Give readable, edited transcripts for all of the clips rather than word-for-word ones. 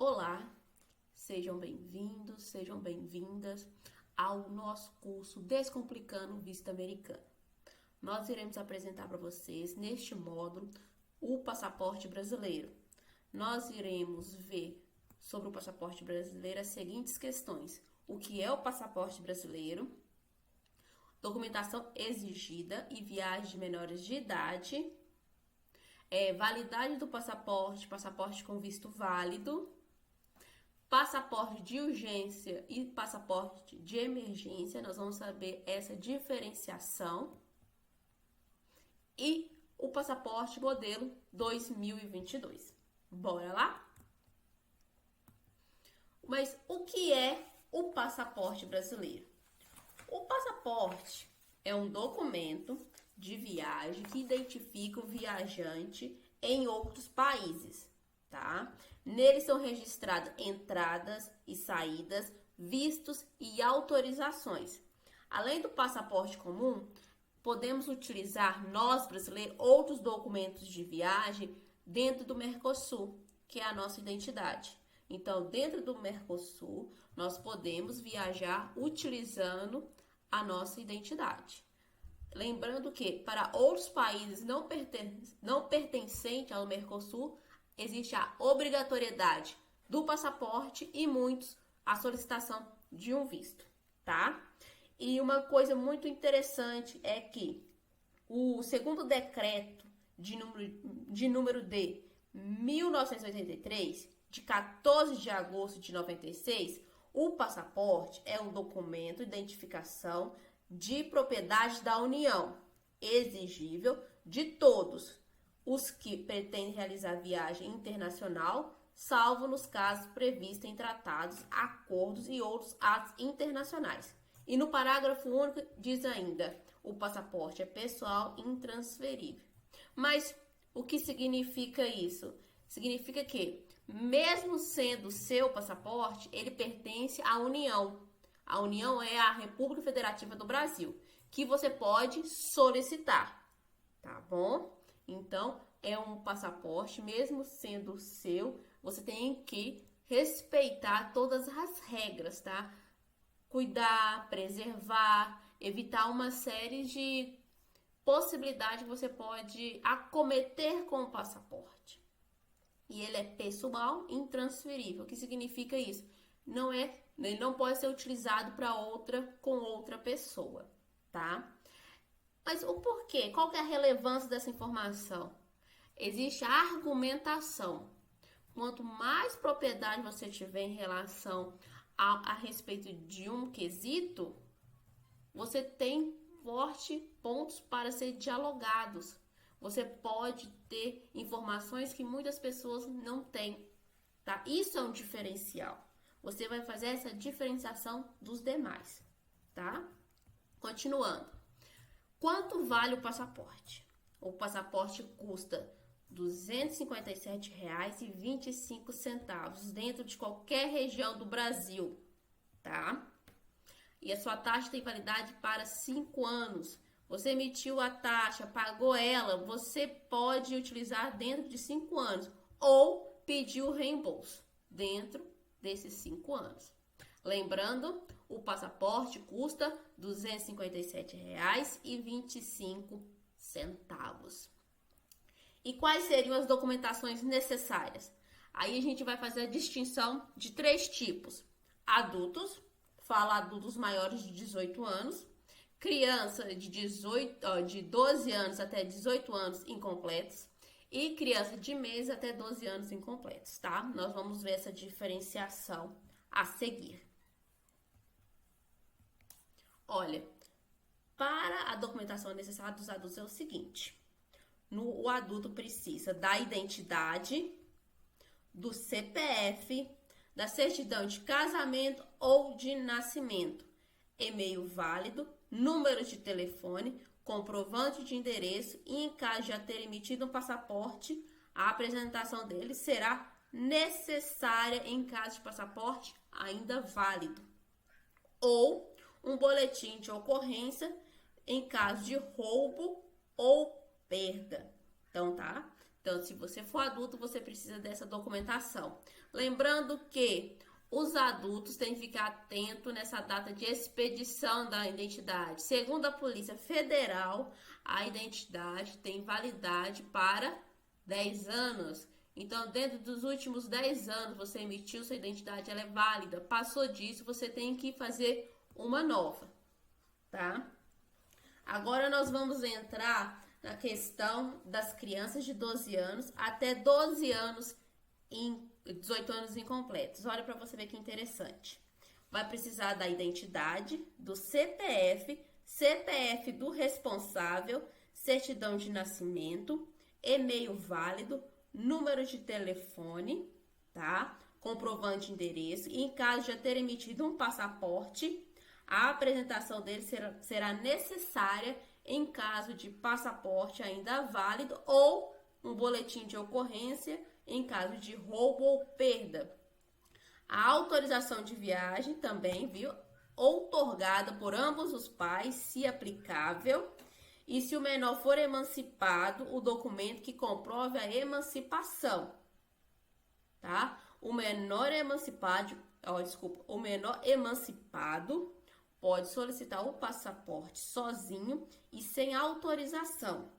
Olá, sejam bem-vindos, sejam bem-vindas ao nosso curso Descomplicando o Visto Americano. Nós iremos apresentar para vocês, neste módulo, o passaporte brasileiro. Nós iremos ver sobre o passaporte brasileiro as seguintes questões: o que é o passaporte brasileiro, documentação exigida e viagem de menores de idade, validade do passaporte, passaporte com visto válido, passaporte de urgência e passaporte de emergência. Nós vamos saber essa diferenciação. E o passaporte modelo 2022. Bora lá? Mas o que é o passaporte brasileiro? O passaporte é um documento de viagem que identifica o viajante em outros países, tá? Nele são registradas entradas e saídas, vistos e autorizações. Além do passaporte comum, podemos utilizar, nós brasileiros, outros documentos de viagem dentro do Mercosul, que é a nossa identidade. Então, dentro do Mercosul, nós podemos viajar utilizando a nossa identidade. Lembrando que, para outros países não pertencentes ao Mercosul, existe a obrigatoriedade do passaporte e muitos a solicitação de um visto, tá? E uma coisa muito interessante é que o segundo decreto de número de 1983, de 14 de agosto de 96, o passaporte é um documento de identificação de propriedade da União, exigível de todos os que pretendem realizar viagem internacional, salvo nos casos previstos em tratados, acordos e outros atos internacionais. E no parágrafo único diz ainda: o passaporte é pessoal e intransferível. Mas o que significa isso? Significa que, mesmo sendo seu passaporte, ele pertence à União. A União é a República Federativa do Brasil, que você pode solicitar, tá bom? Então, é um passaporte, mesmo sendo seu, você tem que respeitar todas as regras, tá? Cuidar, preservar, evitar uma série de possibilidades que você pode acometer com o passaporte. E ele é pessoal e intransferível. O que significa isso? Ele não pode ser utilizado para com outra pessoa, tá? Mas o porquê? Qual que é a relevância dessa informação? Existe a argumentação. Quanto mais propriedade você tiver em relação a respeito de um quesito, você tem fortes pontos para ser dialogados. Você pode ter informações que muitas pessoas não têm, tá? Isso é um diferencial. Você vai fazer essa diferenciação dos demais, tá? Continuando. Quanto vale o passaporte? O passaporte custa R$ 257,25 dentro de qualquer região do Brasil, tá? E a sua taxa tem validade para 5 anos. Você emitiu a taxa, pagou ela, você pode utilizar dentro de 5 anos ou pedir o reembolso dentro desses 5 anos. Lembrando, o passaporte custa R$ 257,25. E quais seriam as documentações necessárias? Aí a gente vai fazer a distinção de 3 tipos: adultos, fala adultos maiores de 18 anos, criança de 12 anos até 18 anos incompletos e criança de meses até 12 anos incompletos, tá? Nós vamos ver essa diferenciação a seguir. Olha, para a documentação necessária dos adultos é o seguinte: o adulto precisa da identidade, do CPF, da certidão de casamento ou de nascimento, e-mail válido, número de telefone, comprovante de endereço e, em caso de já ter emitido um passaporte, a apresentação dele será necessária em caso de passaporte ainda válido, ou um boletim de ocorrência em caso de roubo ou perda. Então, tá? Então, se você for adulto, você precisa dessa documentação. Lembrando que os adultos têm que ficar atentos nessa data de expedição da identidade. Segundo a Polícia Federal, a identidade tem validade para 10 anos. Então, dentro dos últimos 10 anos, você emitiu sua identidade, ela é válida. Passou disso, você tem que fazer uma nova, tá? Agora nós vamos entrar na questão das crianças de 12 anos até 12 anos em 18 anos incompletos. Olha para você ver que interessante. Vai precisar da identidade, do CPF, CPF do responsável, certidão de nascimento, e-mail válido, número de telefone, tá? Comprovante de endereço. E em caso de já ter emitido um passaporte, a apresentação dele será necessária em caso de passaporte ainda válido ou um boletim de ocorrência em caso de roubo ou perda. A autorização de viagem também, viu? Outorgada por ambos os pais, se aplicável. E se o menor for emancipado, o documento que comprove a emancipação, tá? O menor emancipado pode solicitar o passaporte sozinho e sem autorização.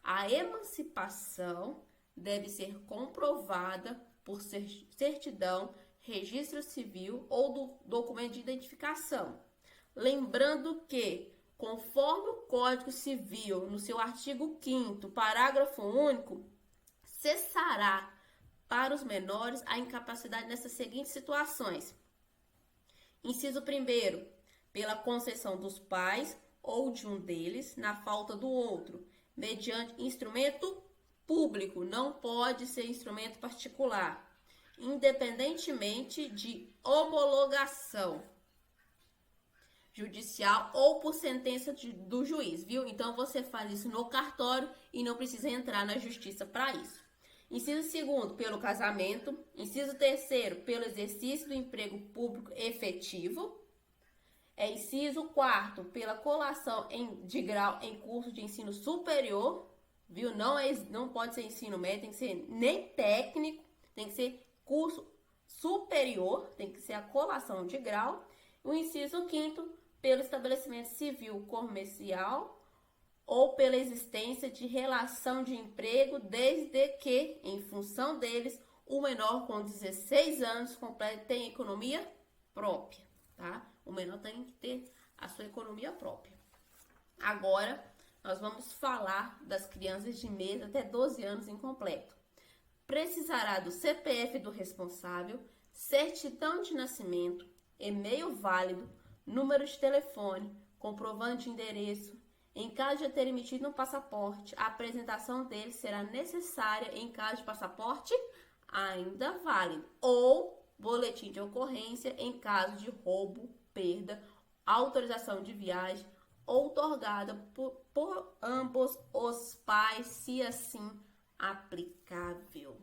A emancipação deve ser comprovada por certidão, registro civil ou do documento de identificação. Lembrando que, conforme o Código Civil, no seu artigo 5º, parágrafo único, cessará para os menores a incapacidade nessas seguintes situações. Inciso 1º, pela concessão dos pais ou de um deles, na falta do outro, mediante instrumento público, não pode ser instrumento particular, independentemente de homologação judicial ou por sentença do juiz, viu? Então, você faz isso no cartório e não precisa entrar na justiça para isso. Inciso 2º, pelo casamento. Inciso 3º, pelo exercício do emprego público efetivo. Inciso 4º, pela colação de grau em curso de ensino superior, viu? Não pode ser ensino médio, tem que ser nem técnico, tem que ser curso superior, tem que ser a colação de grau. O inciso 5º, pelo estabelecimento civil comercial ou pela existência de relação de emprego, desde que, em função deles, o menor com 16 anos completo tem economia própria, tá? O menor tem que ter a sua economia própria. Agora, nós vamos falar das crianças de mês até 12 anos incompleto. Precisará do CPF do responsável, certidão de nascimento, e-mail válido, número de telefone, comprovante de endereço. Em caso de ter emitido um passaporte, a apresentação dele será necessária em caso de passaporte ainda válido ou boletim de ocorrência em caso de roubo, perda, autorização de viagem outorgada por ambos os pais, se assim aplicável.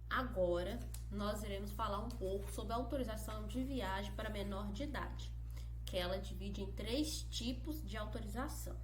Agora, nós iremos falar um pouco sobre a autorização de viagem para menor de idade, que ela divide em 3 tipos de autorização.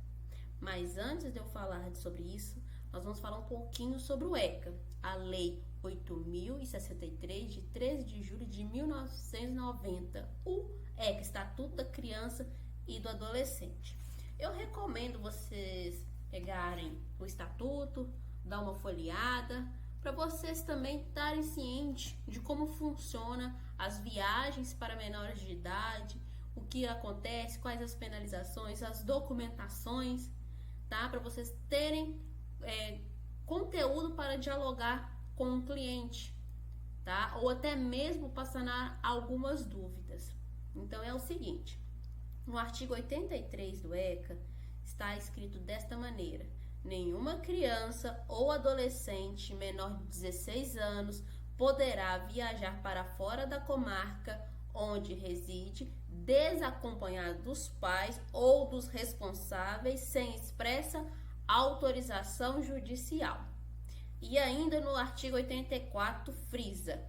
Mas antes de eu falar sobre isso, nós vamos falar um pouquinho sobre o ECA, a Lei 8.063, de 13 de julho de 1990, o ECA, Estatuto da Criança e do Adolescente. Eu recomendo vocês pegarem o Estatuto, dar uma folheada, para vocês também estarem cientes de como funciona as viagens para menores de idade, o que acontece, quais as penalizações, as documentações, tá? Para vocês terem conteúdo para dialogar com o cliente, tá? Ou até mesmo para sanar algumas dúvidas. Então, é o seguinte, no artigo 83 do ECA, está escrito desta maneira: nenhuma criança ou adolescente menor de 16 anos poderá viajar para fora da comarca onde reside, desacompanhado dos pais ou dos responsáveis, sem expressa autorização judicial. E ainda no artigo 84 frisa: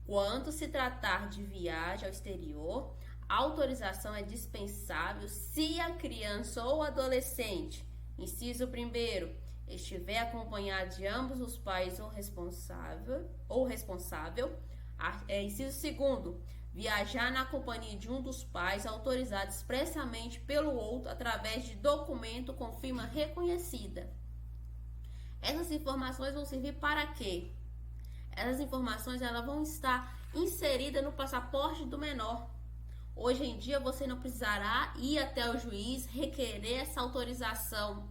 quando se tratar de viagem ao exterior, a autorização é dispensável se a criança ou adolescente, inciso 1º, estiver acompanhado de ambos os pais ou responsável. Inciso segundo, viajar na companhia de um dos pais autorizado expressamente pelo outro através de documento com firma reconhecida. Essas informações vão servir para quê? Essas informações elas vão estar inseridas no passaporte do menor. Hoje em dia você não precisará ir até o juiz requerer essa autorização.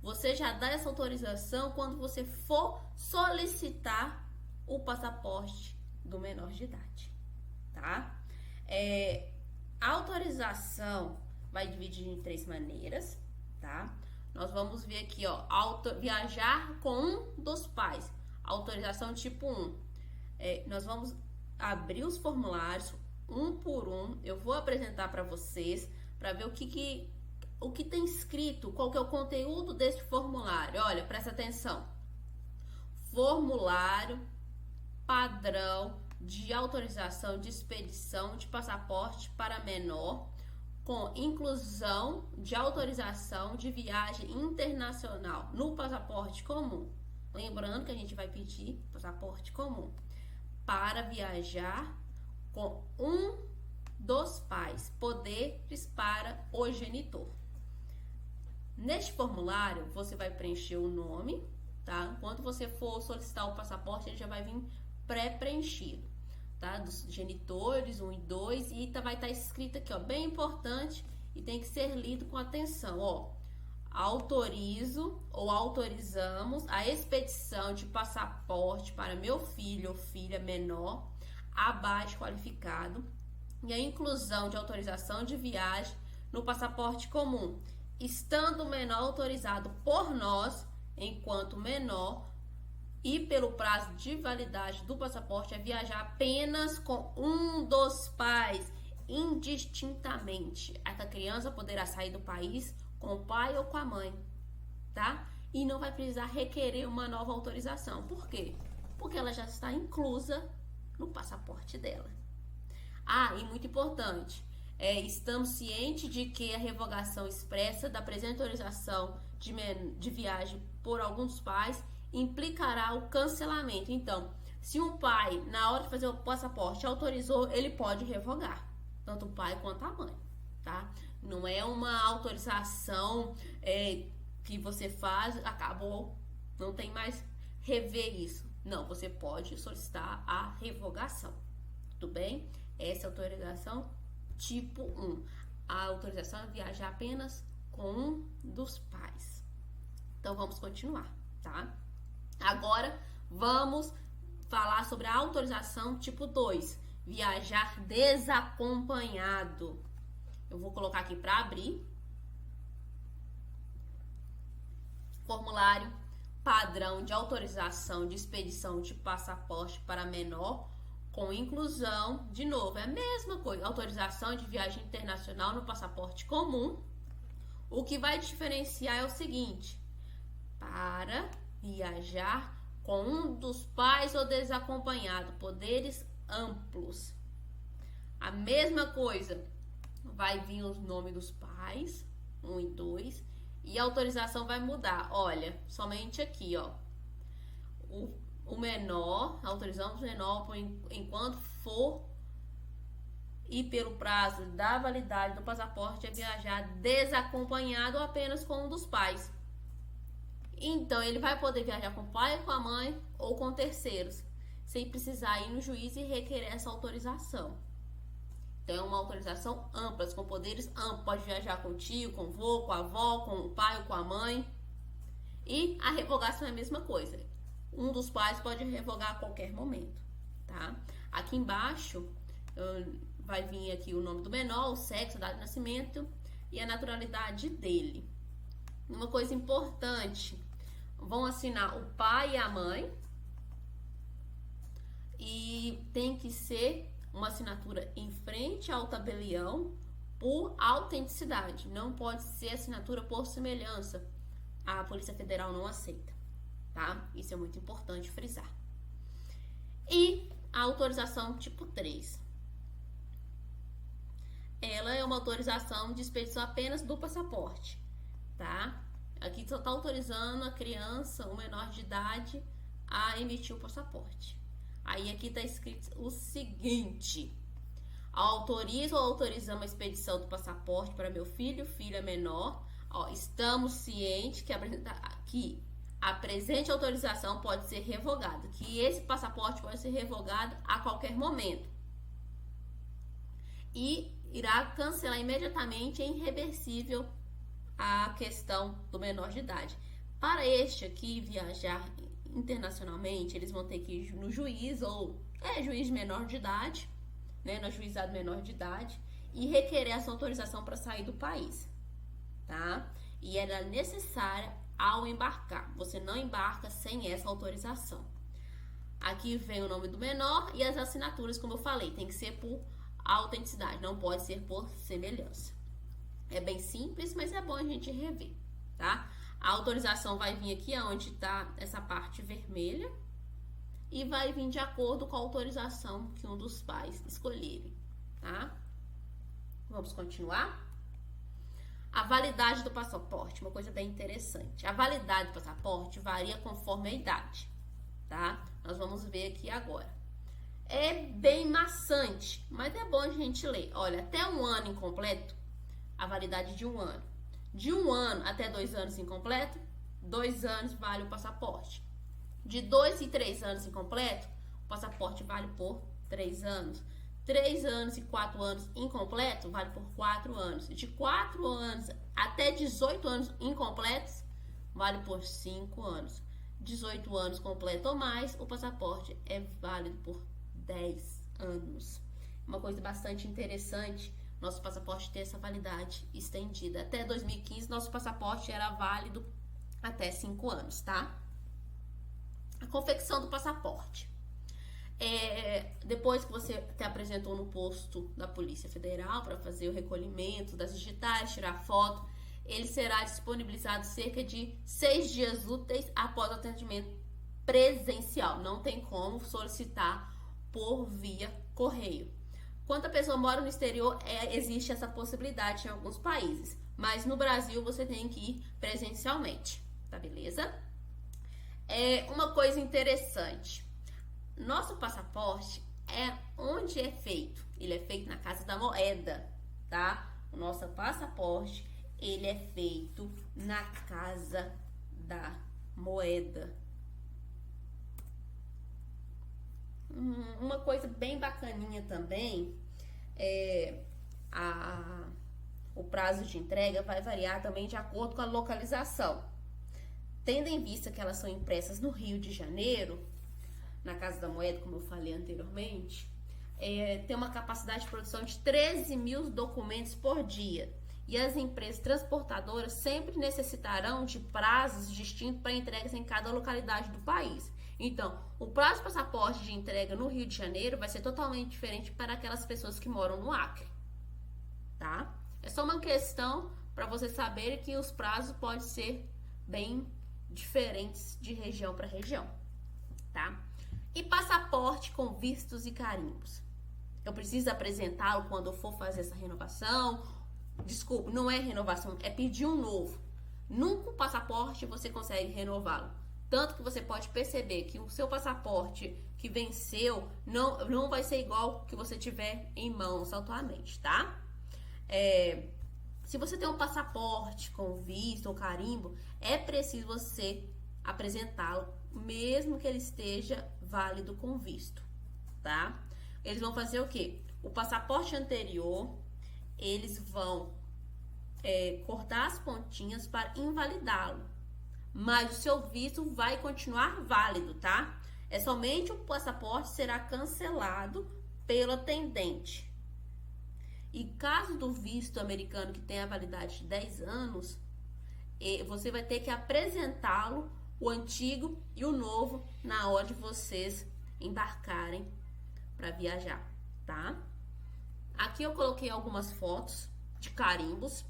Você já dá essa autorização quando você for solicitar o passaporte do menor de idade, tá? A autorização vai dividir em 3 maneiras, tá? Nós vamos ver aqui, ó, viajar com um dos pais, autorização tipo 1. Nós vamos abrir os formulários um por um. Eu vou apresentar para vocês para ver o que tem escrito, qual que é o conteúdo desse formulário. Olha, presta atenção. Formulário padrão de autorização de expedição de passaporte para menor, com inclusão de autorização de viagem internacional no passaporte comum. Lembrando que a gente vai pedir passaporte comum para viajar com um dos pais, poderes para o genitor. Neste formulário, você vai preencher o nome, tá? Quando você for solicitar o passaporte, ele já vai vir pré-preenchido, tá? Dos genitores, 1 e 2, e vai estar escrito aqui, ó, bem importante, e tem que ser lido com atenção, ó. Autorizo ou autorizamos a expedição de passaporte para meu filho ou filha menor, abaixo qualificado, e a inclusão de autorização de viagem no passaporte comum, estando o menor autorizado por nós, enquanto menor, e pelo prazo de validade do passaporte a viajar apenas com um dos pais, indistintamente. Essa criança poderá sair do país com o pai ou com a mãe, tá? E não vai precisar requerer uma nova autorização. Por quê? Porque ela já está inclusa no passaporte dela. E muito importante, estamos cientes de que a revogação expressa da presente autorização de viagem por alguns pais implicará o cancelamento. Então, se um pai, na hora de fazer o passaporte, autorizou, ele pode revogar, tanto o pai quanto a mãe, tá? Não é uma autorização que você faz, acabou, não tem mais rever isso. Não, você pode solicitar a revogação, tudo bem? Essa é a autorização tipo 1. A autorização é viajar apenas com um dos pais. Então, vamos continuar, tá? Agora, vamos falar sobre a autorização tipo 2. Viajar desacompanhado. Eu vou colocar aqui para abrir. Formulário padrão de autorização de expedição de passaporte para menor, com inclusão, de novo, é a mesma coisa, autorização de viagem internacional no passaporte comum. O que vai diferenciar é o seguinte: para viajar com um dos pais ou desacompanhado, poderes amplos. A mesma coisa, vai vir o nome dos pais, 1 e 2, e a autorização vai mudar. Olha, somente aqui, ó, o menor, autorizamos o menor enquanto for e pelo prazo da validade do passaporte a viajar desacompanhado ou apenas com um dos pais. Então, ele vai poder viajar com o pai, com a mãe ou com terceiros, sem precisar ir no juiz e requerer essa autorização. Então, é uma autorização ampla, com poderes amplos. Pode viajar com o tio, com o vô, com a avó, com o pai ou com a mãe. E a revogação é a mesma coisa. Um dos pais pode revogar a qualquer momento, tá? Aqui embaixo vai vir aqui o nome do menor, o sexo, a data de nascimento e a naturalidade dele. Uma coisa importante, vão assinar o pai e a mãe, e tem que ser uma assinatura em frente ao tabelião por autenticidade. Não pode ser assinatura por semelhança. A Polícia Federal não aceita, tá? Isso é muito importante frisar. E a autorização tipo 3. Ela é uma autorização de expedição apenas do passaporte, tá? Aqui só está autorizando a criança, o menor de idade, a emitir o passaporte. Aí aqui está escrito o seguinte: autorizo ou autorizamos a expedição do passaporte para meu filho, filha menor. Ó, estamos cientes que a presente autorização pode ser revogada, que esse passaporte pode ser revogado a qualquer momento. E irá cancelar imediatamente, é irreversível a questão do menor de idade. Para este aqui viajar internacionalmente, eles vão ter que ir no juiz ou juiz menor de idade, né, no ajuizado menor de idade, e requerer essa autorização para sair do país, tá? E ela é necessária ao embarcar. Você não embarca sem essa autorização. Aqui vem o nome do menor e as assinaturas, como eu falei, tem que ser por autenticidade, não pode ser por semelhança. É bem simples, mas é bom a gente rever, tá? A autorização vai vir aqui onde está essa parte vermelha e vai vir de acordo com a autorização que um dos pais escolherem, tá? Vamos continuar? A validade do passaporte, uma coisa bem interessante. A validade do passaporte varia conforme a idade, tá? Nós vamos ver aqui agora. É bem maçante, mas é bom a gente ler. Olha, até um ano incompleto, a validade de um ano. De 1 ano até 2 anos incompleto, 2 anos vale o passaporte. De 2 e 3 anos incompleto, o passaporte vale por 3 anos. 3 anos e 4 anos incompleto, vale por 4 anos. De 4 anos até 18 anos incompletos, vale por 5 anos. 18 anos completo ou mais, o passaporte é válido por 10 anos. Uma coisa bastante interessante, nosso passaporte tem essa validade estendida. Até 2015, nosso passaporte era válido até 5 anos, tá? A confecção do passaporte. Depois que você te apresentou no posto da Polícia Federal para fazer o recolhimento das digitais, tirar foto, ele será disponibilizado cerca de 6 dias úteis após o atendimento presencial. Não tem como solicitar por via correio. Quando a pessoa mora no exterior, existe essa possibilidade em alguns países, mas no Brasil você tem que ir presencialmente, tá beleza? Uma coisa interessante. Nosso passaporte onde é feito? Ele é feito na Casa da Moeda, tá? O nosso passaporte, ele é feito na Casa da Moeda. Uma coisa bem bacaninha também o prazo de entrega vai variar também de acordo com a localização. Tendo em vista que elas são impressas no Rio de Janeiro, na Casa da Moeda, como eu falei anteriormente, tem uma capacidade de produção de 13 mil documentos por dia. E as empresas transportadoras sempre necessitarão de prazos distintos para entregas em cada localidade do país. Então, o prazo de passaporte de entrega no Rio de Janeiro vai ser totalmente diferente para aquelas pessoas que moram no Acre, tá? É só uma questão para você saber que os prazos podem ser bem diferentes de região para região, tá? E passaporte com vistos e carimbos. Eu preciso apresentá-lo quando eu for fazer essa renovação. Desculpe, não é renovação, é pedir um novo. Nunca o passaporte você consegue renová-lo. Tanto que você pode perceber que o seu passaporte que venceu não vai ser igual que você tiver em mãos atualmente, tá? Se você tem um passaporte com visto ou carimbo, é preciso você apresentá-lo, mesmo que ele esteja válido com visto, tá? Eles vão fazer o quê? O passaporte anterior, eles vão cortar as pontinhas para invalidá-lo. Mas o seu visto vai continuar válido, tá? Somente o passaporte será cancelado pelo atendente. E caso do visto americano que tenha a validade de 10 anos, você vai ter que apresentá-lo, o antigo e o novo, na hora de vocês embarcarem para viajar, tá? Aqui eu coloquei algumas fotos de carimbos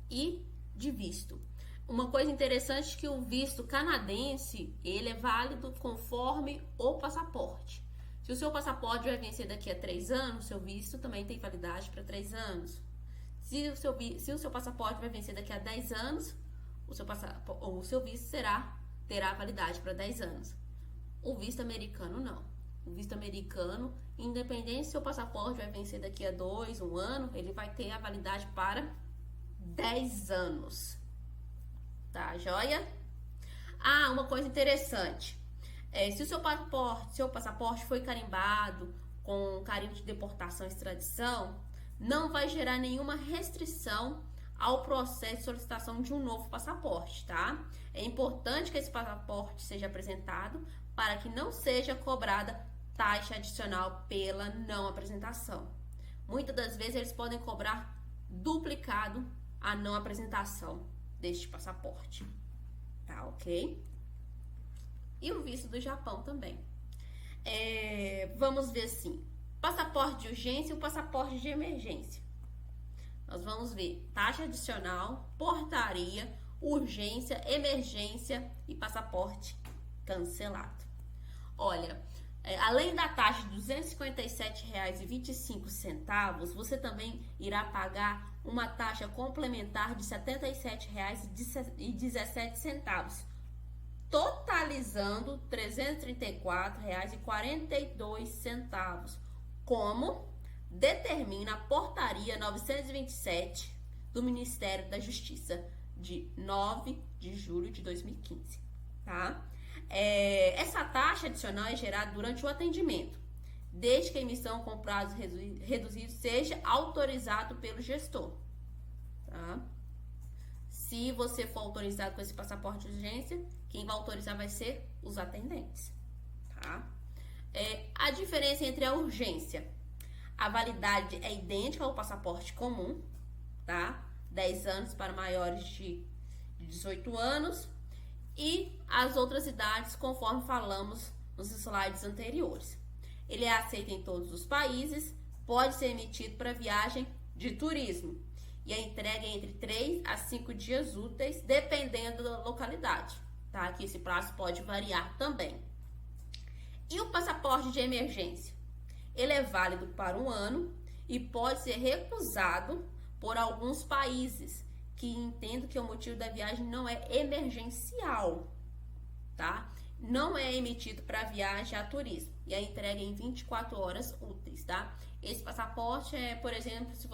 e de visto. Uma coisa interessante é que o visto canadense, ele é válido conforme o passaporte. Se o seu passaporte vai vencer daqui a 3 anos, seu visto também tem validade para 3 anos. Se o seu passaporte vai vencer daqui a 10 anos, o seu visto terá validade para 10 anos. O visto americano não. O visto americano, independente se o passaporte vai vencer daqui a 2, 1 ano, ele vai ter a validade para 10 anos. Tá, joia? Ah, uma coisa interessante. Se o seu passaporte foi carimbado com carimbo de deportação e extradição, não vai gerar nenhuma restrição ao processo de solicitação de um novo passaporte, tá? É importante que esse passaporte seja apresentado para que não seja cobrada taxa adicional pela não apresentação. Muitas das vezes eles podem cobrar duplicado a não apresentação deste passaporte, tá ok? E o visto do Japão também. Vamos ver assim, passaporte de urgência e o passaporte de emergência. Nós vamos ver taxa adicional, portaria, urgência, emergência e passaporte cancelado. Olha, além da taxa de R$ 257,25, você também irá pagar uma taxa complementar de R$ 77,17, totalizando R$ 334,42, como determina a portaria 927 do Ministério da Justiça de 9 de julho de 2015, tá? Essa taxa adicional é gerada durante o atendimento, desde que a emissão com prazo reduzido seja autorizado pelo gestor, tá? Se você for autorizado com esse passaporte de urgência, quem vai autorizar vai ser os atendentes, tá? A diferença entre a urgência, a validade é idêntica ao passaporte comum, tá? 10 anos para maiores de 18 anos e as outras idades, conforme falamos nos slides anteriores. Ele é aceito em todos os países, pode ser emitido para viagem de turismo e a entrega é entre 3 a 5 dias úteis, dependendo da localidade, tá? Que esse prazo pode variar também. E o passaporte de emergência? Ele é válido para 1 ano e pode ser recusado por alguns países que entendem que o motivo da viagem não é emergencial, tá? Não é emitido para viagem a turismo e a entrega é em 24 horas úteis, tá? Esse passaporte por exemplo, se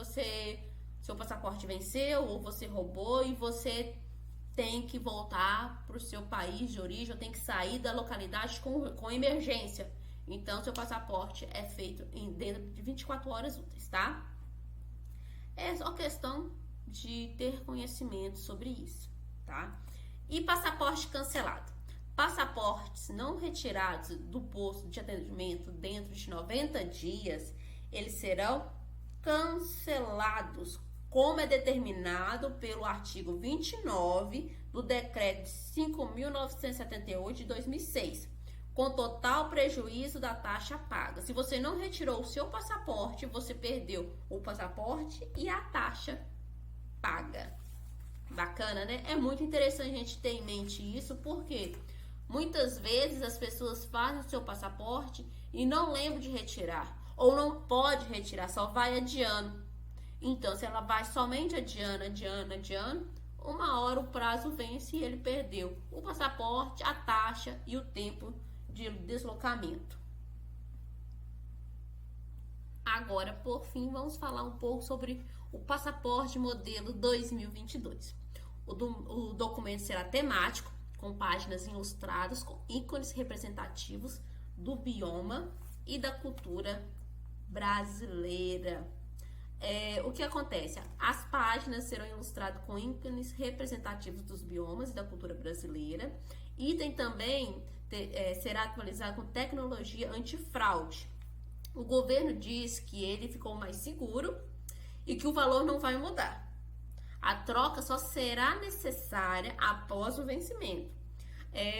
seu passaporte venceu ou você roubou e você tem que voltar para o seu país de origem ou tem que sair da localidade com emergência. Então, seu passaporte é feito dentro de 24 horas úteis, tá? É só questão de ter conhecimento sobre isso, tá? E passaporte cancelado. Passaportes não retirados do posto de atendimento dentro de 90 dias, eles serão cancelados, como é determinado pelo artigo 29 do Decreto 5.978 de 2006. Com total prejuízo da taxa paga. Se você não retirou o seu passaporte, você perdeu o passaporte e a taxa paga. Bacana, né? É muito interessante a gente ter em mente isso, porque muitas vezes as pessoas fazem o seu passaporte e não lembram de retirar, ou não pode retirar, só vai adiando. Então, se ela vai somente adiando, uma hora o prazo vence e ele perdeu o passaporte, a taxa e o tempo de deslocamento. Agora, por fim, vamos falar um pouco sobre o passaporte modelo 2022. O documento será temático, com páginas ilustradas com ícones representativos do bioma e da cultura brasileira. O que acontece? As páginas serão ilustradas com ícones representativos dos biomas e da cultura brasileira. Item também será atualizado com tecnologia antifraude. O governo diz que ele ficou mais seguro e que o valor não vai mudar. A troca só será necessária após o vencimento.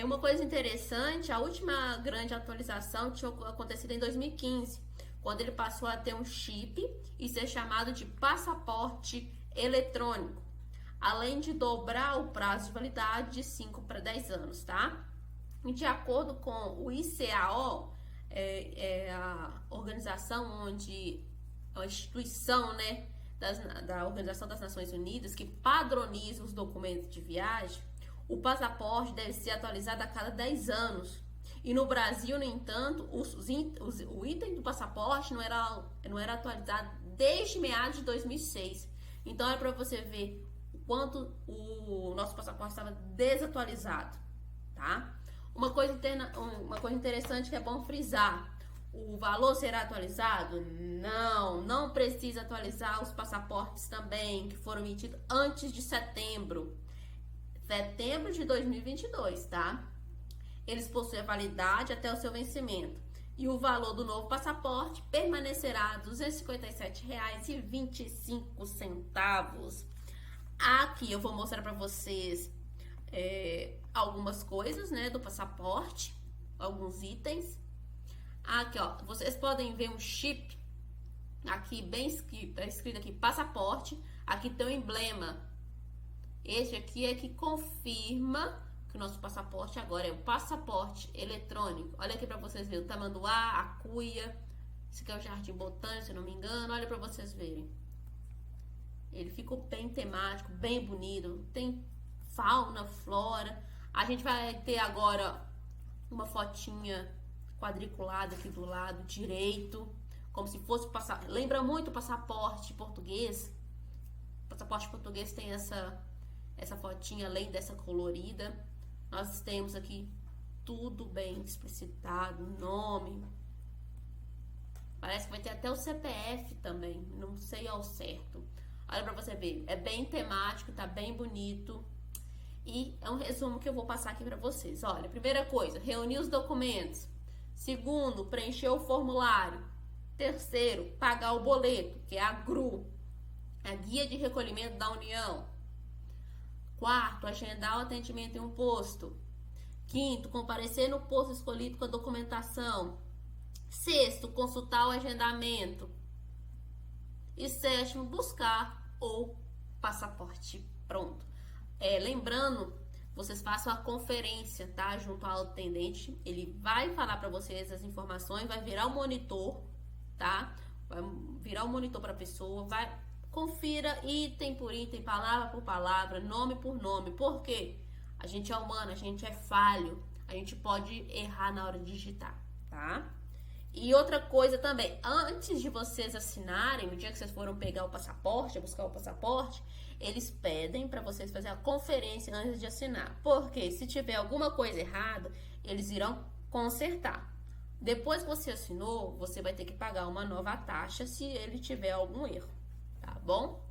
Uma coisa interessante, a última grande atualização tinha acontecido em 2015, quando ele passou a ter um chip e ser chamado de passaporte eletrônico, além de dobrar o prazo de validade de 5 para 10 anos, tá? E de acordo com o ICAO, a organização a instituição, né, da Organização das Nações Unidas, que padroniza os documentos de viagem, o passaporte deve ser atualizado a cada 10 anos. E no Brasil, no entanto, o item do passaporte não era atualizado desde meados de 2006. Então, é para você ver o quanto o nosso passaporte estava desatualizado, tá? Uma coisa interessante que é bom frisar. O valor será atualizado? Não precisa atualizar os passaportes também, que foram emitidos antes de setembro de 2022, tá? Eles possuem a validade até o seu vencimento. E o valor do novo passaporte permanecerá R$ 257,25. Aqui eu vou mostrar para vocês algumas coisas, né, do passaporte, alguns itens. Aqui, ó, vocês podem ver um chip aqui bem escrito, escrito aqui passaporte. Aqui tem o emblema. Este aqui é que confirma que o nosso passaporte agora é o passaporte eletrônico. Olha aqui para vocês verem o tamanduá, a cuia. Esse aqui é o jardim botânico, se não me engano. Olha para vocês verem. Ele ficou bem temático, bem bonito. Tem fauna, flora. A gente vai ter agora uma fotinha quadriculada aqui do lado direito, como se fosse lembra muito o passaporte português. O passaporte português tem essa fotinha além dessa colorida. Nós temos aqui tudo bem explicitado, nome. Parece que vai ter até o CPF também, não sei ao certo. Olha pra você ver, é bem temático, tá bem bonito. E é um resumo que eu vou passar aqui pra vocês. Olha, primeira coisa, reunir os documentos. Segundo, preencher o formulário. Terceiro, pagar o boleto, que é a GRU, a Guia de Recolhimento da União. Quarto, agendar o atendimento em um posto. Quinto, comparecer no posto escolhido com a documentação. Sexto, consultar o agendamento. E sétimo, buscar o passaporte pronto. Lembrando, vocês façam a conferência, tá? Junto ao atendente. Ele vai falar para vocês as informações, vai virar o monitor, tá? Vai virar o monitor para a pessoa, confira item por item, palavra por palavra, nome por nome. Por quê? A gente é humano, a gente é falho, a gente pode errar na hora de digitar, tá? E outra coisa também, antes de vocês assinarem, no dia que vocês foram pegar o passaporte, buscar o passaporte, eles pedem para vocês fazer a conferência antes de assinar. Porque se tiver alguma coisa errada, eles irão consertar. Depois que você assinou, você vai ter que pagar uma nova taxa se ele tiver algum erro, tá bom?